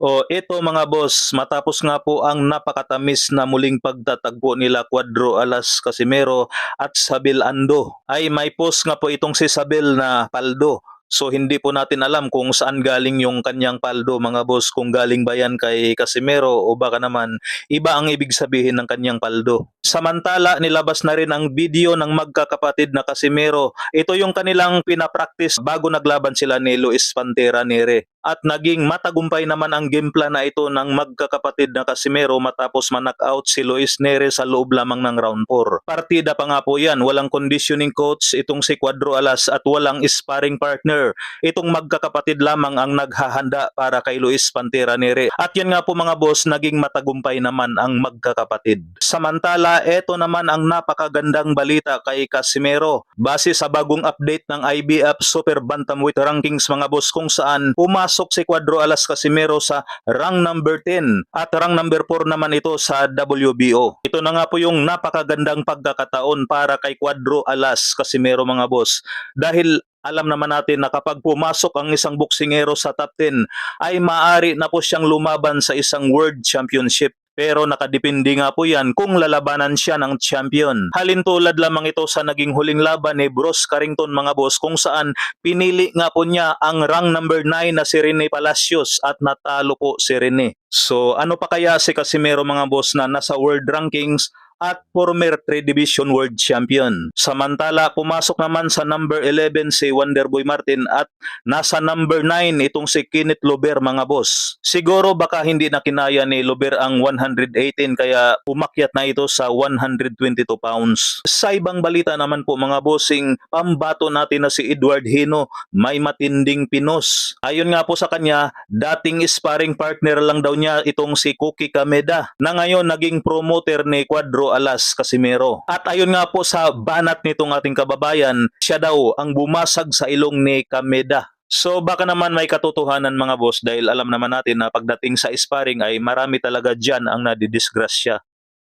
O ito mga boss, matapos nga po ang napakatamis na muling pagtatagpo nila Cuadro Alas Casimero at Sabel Ando, ay may post nga po itong si Sabel na paldo. So hindi po natin alam kung saan galing yung kanyang paldo mga boss, kung galing ba yan kay Casimero o baka naman iba ang ibig sabihin ng kanyang paldo. Samantala, nilabas na rin ang video ng magkakapatid na Casimero. Ito yung kanilang pinapractice bago naglaban sila ni Luis Pantera Nere. At naging matagumpay naman ang game plan na ito ng magkakapatid na Casimero matapos ma-knockout si Luis Nere sa loob lamang ng round 4. Partida pa nga po yan, walang conditioning coach itong si Cuadro Alas at walang sparring partner. Itong magkakapatid lamang ang naghahanda para kay Luis Pantera Nere. At yan nga po mga boss, naging matagumpay naman ang magkakapatid. Samantala, eto naman ang napakagandang balita kay Casimero. Base sa bagong update ng IBF Super Bantamweight Rankings mga boss, kung saan pumasok si Cuadro Alas Casimero sa rank number 10 at rank number 4 naman ito sa WBO. Ito na nga po yung napakagandang pagkakataon para kay Cuadro Alas Casimero mga boss, dahil alam naman natin na kapag pumasok ang isang boksingero sa top 10 ay maaari na po siyang lumaban sa isang World Championship. Pero nakadepende nga po yan kung lalabanan siya ng champion. Halintulad lamang ito sa naging huling laban ni Bruce Carrington mga boss, kung saan pinili nga po niya ang rank number 9 na si Rene Palacios at natalo po si Rene. So ano pa kaya si Casimero mga boss na nasa world rankings at former 3 Division World Champion. Samantala, pumasok naman sa number 11 si Wonderboy Martin at nasa number 9 itong si Kenneth Lober mga boss. Siguro baka hindi na kinaya ni Lober ang 118 kaya umakyat na ito sa 122 pounds. Sa ibang balita naman po mga bossing, pambato natin na si Edward Hino, may matinding pinos. Ayon nga po sa kanya, dating sparring partner lang daw niya itong si Cookie Kameda na ngayon naging promoter ni Cuadro Alas Casimero. At ayon nga po sa banat nitong ating kababayan, siya daw ang bumasag sa ilong ni Kameda. So baka naman may katotohanan mga boss, dahil alam naman natin na pagdating sa sparring ay marami talaga dyan ang nadidisgrasya.